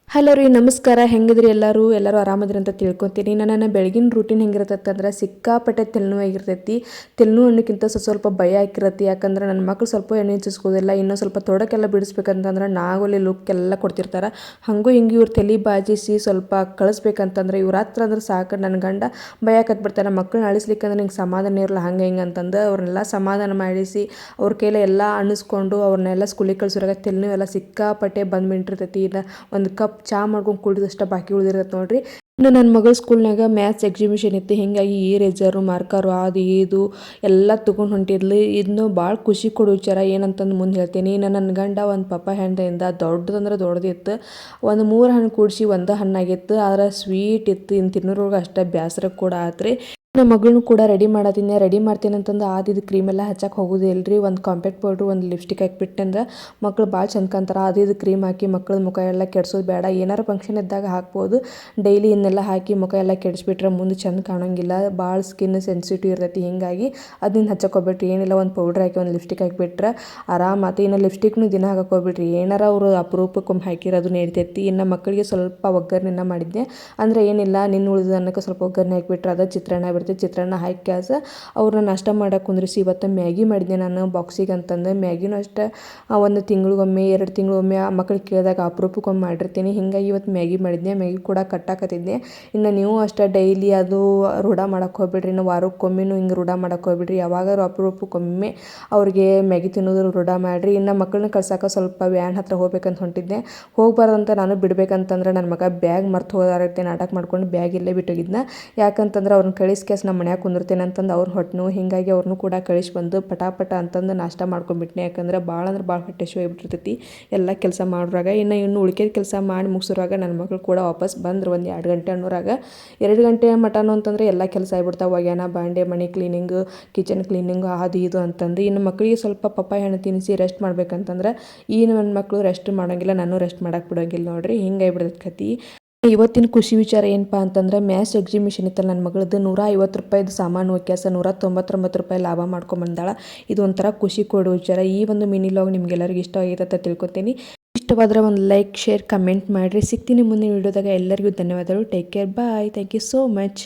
Hello ರೀ, ನಮಸ್ಕಾರ. ಹೆಂಗಿದ್ರಿ ಎಲ್ಲರೂ ಆರಾಮದ್ರಿ ಅಂತ ತಿಳ್ಕೊತೀನಿ. ನನ್ನ ಬೆಳಗಿನ ರೂಟೀನ್ ಹೆಂಗಿರ್ತೈತೆ ಅಂದ್ರೆ ಸಿಕ್ಕಾಪಟ್ಟೆ ತೆಲ್ನುವಾಗಿರ್ತೈತಿ. ತೆಲ್ನು ಅನ್ನೋಕ್ಕಿಂತ ಸ್ವಲ್ಪ ಭಯ ಆಗಿರತ್ತೆ. ಯಾಕಂದ್ರೆ ನನ್ನ ಮಕ್ಳು ಸ್ವಲ್ಪ ಎಣ್ಣೆ ಹಚ್ಚಿಸ್ಕೋದಿಲ್ಲ, ಇನ್ನೂ ಸ್ವಲ್ಪ ತೊಡಕೆಲ್ಲ ಬಿಡಿಸ್ಬೇಕಂತಂದ್ರೆ ನಾಗೋಲಿ ಲುಕ್ಕೆಲ್ಲ ಕೊಡ್ತಿರ್ತಾರೆ. ಹಂಗೂ ಹಿಂಗೆ ಇವ್ರು ತಲೆ ಬಾಜಿಸಿ ಸ್ವಲ್ಪ ಕಳಿಸ್ಬೇಕಂತಂದ್ರೆ ಇವ್ರ ಹತ್ರ ಅಂದ್ರೆ ಸಾಕು. ನನ್ನ ಗಂಡ ಭಯ ಕತ್ಬಿಡ್ತಾರೆ, ಮಕ್ಕಳನ್ನ ಅಳಿಸ್ಲಿಕ್ಕಂದ್ರೆ ನಿಂಗೆ ಸಮಾಧಾನ ಇರಲ್ಲ ಹಂಗೆ ಹಿಂಗೆ ಅಂತಂದು ಅವ್ರನ್ನೆಲ್ಲ ಸಮಾಧಾನ ಮಾಡಿಸಿ ಅವ್ರ ಕೈಲಿ ಎಲ್ಲ ಅನ್ನಿಸ್ಕೊಂಡು ಅವ್ರನ್ನೆಲ್ಲ ಸ್ಕೂಲಿಗೆ ಕಳ್ಸೋರಾಗ ತೆಲ್ನು ಎಲ್ಲ ಸಿಕ್ಕಾಪಟ್ಟೆ ಬಂದ್ಬಿಟ್ಟಿರ್ತೈತಿ. ಒಂದು ಕಪ್ ಚಾ ಮಾಡ್ಕೊಂಡು ಕುಡಿದಷ್ಟು ಬಾಕಿ ಉಳಿದಿರತ್ತೆ ನೋಡ್ರಿ. ಇನ್ನು ನನ್ನ ಮಗಳ ಸ್ಕೂಲ್ನಾಗ ಮ್ಯಾಥ್ಸ್ ಎಕ್ಸಿಬಿಷನ್ ಇತ್ತು. ಹೀಗಾಗಿ ಈರೇಜರು ಮಾರ್ಕರು ಅದು ಇದು ಎಲ್ಲ ತೊಗೊಂಡು ಹೊಂಟಿದ್ಲು. ಇದನ್ನು ಭಾಳ ಖುಷಿ ಕೊಡೋ ವಿಚಾರ ಏನಂತಂದು ಮುಂದೆ ಹೇಳ್ತೀನಿ. ನನ್ನ ಗಂಡ ಒಂದು ಪಪ್ಪ ಹಣ್ಣಿಂದ ದೊಡ್ಡದಂದ್ರೆ ದೊಡ್ಡದಿತ್ತು. ಒಂದು 3 ಹಣ್ಣು ಕೂಡಿಸಿ ಒಂದು ಹಣ್ಣಾಗಿತ್ತು. ಆದ್ರೆ ಸ್ವೀಟ್ ಇತ್ತು. ಇನ್ನು ತಿನ್ನೋರೊಳಗೆ ಅಷ್ಟೇ ಬೇಸರ ಕೂಡ ಆತ್ರಿ. ನಮ್ಮ ಮಗಳನ್ನೂ ಕೂಡ ರೆಡಿ ಮಾಡ್ತೀನಿ ಅಂತಂದು ಆದಿದ್ದು ಕ್ರೀಮೆಲ್ಲ ಹಚ್ಚಕ್ಕೆ ಹೋಗೋದಿಲ್ಲ ರೀ. ಒಂದು ಕಾಂಪ್ಯಾಕ್ಟ್ ಪೌಡ್ರು, ಒಂದು ಲಿಪ್ಸ್ಟಿಕ್ ಹಾಕಿಬಿಟ್ಟಂದ್ರೆ ಮಕ್ಳು ಭಾಳ ಚಂದ ಕಾಣ್ತಾರೆ. ಆದಿದ್ದು ಕ್ರೀಮ್ ಹಾಕಿ ಮಕ್ಳ ಮುಖ ಎಲ್ಲ ಕೆಡ್ಸೋದು ಬೇಡ. ಏನಾರು ಫಂಕ್ಷನ್ ಇದ್ದಾಗ ಹಾಕ್ಬೋದು. ಡೈಲಿ ಇನ್ನೆಲ್ಲ ಹಾಕಿ ಮುಖ ಎಲ್ಲ ಕೆಡಿಸ್ಬಿಟ್ರೆ ಮುಂದೆ ಚಂದ ಕಾಣೋಂಗಿಲ್ಲ. ಭಾಳ ಸ್ಕಿನ್ ಸೆನ್ಸಿಟಿವ್ ಇರ್ತೈತಿ. ಹೀಗಾಗಿ ಅದನ್ನ ಹಚ್ಚಕ್ಕೆ ಹೋಗ್ಬಿಟ್ರಿ. ಏನಿಲ್ಲ, ಒಂದು ಪೌಡ್ರ್ ಹಾಕಿ ಒಂದು ಲಿಪ್ಸ್ಟಿಕ್ ಹಾಕಿಬಿಟ್ರೆ ಆರಾಮಾತು. ಇನ್ನು ಲಿಪ್ಸ್ಟಿಕ್ನು ದಿನ ಹಾಕಕ್ಕೆ ಹೋಗ್ಬಿಟ್ರಿ. ಏನಾರ ಅವರು ಅಪರೂಪಕ್ಕೊಮ್ಮೆ ಹಾಕಿರೋದು ನಡೀತೈತಿ. ಇನ್ನು ಮಕ್ಕಳಿಗೆ ಸ್ವಲ್ಪ ಒಗ್ಗರಣೆನ ಮಾಡಿದ್ದೆ. ಅಂದರೆ ಏನಿಲ್ಲ, ನಿನ್ನ ಉಳಿದ ಅನ್ನಕ್ಕೆ ಸ್ವಲ್ಪ ಒಗ್ಗರಣೆ ಹಾಕಿಬಿಟ್ರೆ ಅದು ಚಿತ್ರಾನ್ನ ಬಿಡ್ತೈತಿ. ಚಿತ್ರಾನ್ನ ಹಾಕಿ ಕ್ಯಾಸ ಅವ್ರನ್ನ ನಾಷ್ಟ ಮಾಡೋಕೆ ಕುಂದ್ರಿಸಿ ಇವತ್ತು ಮ್ಯಾಗಿ ಮಾಡಿದ್ದೆ ನಾನು ಬಾಕ್ಸಿಗೆ ಅಂತಂದು. ಮ್ಯಾಗಿನೂ ಅಷ್ಟೇ 1 ತಿಂಗಳಿಗೊಮ್ಮೆ 2 ತಿಂಗಳಿಗೊಮ್ಮೆ ಮಕ್ಳಿಗೆ ಕೇಳಿದಾಗ ಅಪರೂಪಕ್ಕೊಮ್ಮೆ ಮಾಡಿರ್ತೀನಿ. ಹಿಂಗಾಗಿ ಇವತ್ತು ಮ್ಯಾಗಿ ಮಾಡಿದ್ದೆ. ಮ್ಯಾಗಿ ಕೂಡ ಕಟ್ಟಾಕತ್ತಿದ್ದೆ. ಇನ್ನು ನೀವು ಅಷ್ಟೇ ಡೈಲಿ ಅದು ರೂಢ ಮಾಡೋಕೆ ಹೋಗ್ಬಿಡ್ರಿ. ಇನ್ನು ವಾರಕ್ಕೊಮ್ಮೆನೂ ಹಿಂಗೆ ರೂಢ ಮಾಡೋಕೆ ಹೋಗ್ಬಿಡ್ರಿ. ಯಾವಾಗಾರು ಅಪರೂಪಕ್ಕೊಮ್ಮೆ ಅವ್ರಿಗೆ ಮ್ಯಾಗಿ ತಿನ್ನೋದು ರೂಢ ಮಾಡಿರಿ. ಇನ್ನು ಮಕ್ಕಳನ್ನ ಕಳ್ಸೋಕೆ ಸ್ವಲ್ಪ ವ್ಯಾನ್ ಹತ್ರ ಹೋಗ್ಬೇಕಂತ ಹೊಂಟಿದ್ದೆ. ಹೋಗ್ಬಾರ್ದಂತ ನಾನು ಬಿಡ್ಬೇಕಂತಂದ್ರೆ ನನ್ನ ಮಗ ಬ್ಯಾಗ್ ಮರ್ತು ಹೋದಾರತ್ತೆ ನಾಟಕ ಮಾಡ್ಕೊಂಡು ಬ್ಯಾಗ್ ಇಲ್ಲೇ ಬಿಟ್ಟೋಗಿದ್ನ. ಯಾಕಂತಂದ್ರೆ ಅವ್ರನ್ನ ಕಳಿಸ್ಕ್ಯಾಸ್ ನಮ್ಮ ಮನ್ಯಾಗ ಕುಂದಿರ್ತೇನೆ ಅಂತಂದು ಅವ್ರ ಹೊಟ್ಟನು. ಹೀಗಾಗಿ ಅವ್ರನ್ನೂ ಕೂಡ ಕಳಿಸಿ ಬಂದು ಪಟಾಪಟ ಅಂತಂದು ನಾಷ್ಟ ಮಾಡ್ಕೊಂಡ್ಬಿಟ್ನೆ. ಯಾಕಂದ್ರೆ ಭಾಳ ಅಂದ್ರೆ ಭಾಳ ಹೊಟ್ಟೆ ಶೋ ಆಗಿಬಿಟ್ಟಿರ್ತೈತಿ ಎಲ್ಲ ಕೆಲಸ ಮಾಡೋರಾಗ. ಇನ್ನು ಉಳಿಕೆದ ಕೆಲಸ ಮಾಡಿ ಮುಗಿಸೋರಾಗ ನನ್ನ ಮಗಳು ಕೂಡ ವಾಪಸ್ ಬಂದ್ರು. ಒಂದು 2 ಗಂಟೆ ಅನ್ನೋರಾಗ. 2 ಗಂಟೆ ಮಟನು ಅಂತಂದರೆ ಎಲ್ಲ ಕೆಲಸ ಆಗಿಬಿಡ್ತಾವೆ. ಒಗ್ಯಾನ, ಬಾಂಡೆ, ಮನೆ ಕ್ಲೀನಿಂಗು, ಕಿಚನ್ ಕ್ಲೀನಿಂಗು ಅದು ಇದು ಅಂತಂದು. ಇನ್ನು ಮಕ್ಕಳಿಗೆ ಸ್ವಲ್ಪ ಪಪ್ಪಾಯ ಹಣ್ಣು ತಿನ್ನಿಸಿ ರೆಸ್ಟ್ ಮಾಡ್ಬೇಕಂತಂದ್ರೆ ಈ ನನ್ನ ಮಕ್ಕಳು ರೆಸ್ಟ್ ಮಾಡೋಂಗಿಲ್ಲ, ನಾನು ರೆಸ್ಟ್ ಮಾಡೋಕೆ ಬಿಡೋಂಗಿಲ್ಲ ನೋಡ್ರಿ. ಹಿಂಗಾಗಿಬಿಡ್ತೈತೆ ಕತೆ. ಇವತ್ತಿನ ಖುಷಿ ವಿಚಾರ ಏನಪ್ಪ ಅಂತಂದ್ರೆ ಮ್ಯಾಥ್ಸ್ ಎಕ್ಸಿಬಿಷನ್ ಇತ್ತಲ್ಲ ನನ್ನ ಮಗಳದ್ದು. 150 ರೂಪಾಯಿದು ಸಾಮಾನು ವ್ಯತ್ಯಾಸ 199 ರೂಪಾಯಿ ಲಾಭ ಮಾಡ್ಕೊಂಬಂದಾಳ. ಇದು ಒಂಥರ ಖುಷಿ ಕೊಡೋ ವಿಚಾರ. ಈ ಒಂದು ಮಿನಿ ಲಾಗ್ ನಿಮ್ಗೆಲ್ಲರಿಗೂ ಇಷ್ಟ ಆಗೈತೆ ಅಂತ ತಿಳ್ಕೊತೀನಿ. ಇಷ್ಟವಾದರೆ ಒಂದು ಲೈಕ್, ಶೇರ್, ಕಮೆಂಟ್ ಮಾಡಿರಿ. ಸಿಗ್ತೀನಿ ಮುಂದಿನ ವಿಡಿಯೋದಾಗ. ಎಲ್ಲರಿಗೂ ಧನ್ಯವಾದಗಳು. Take care, bye. Thank you so much.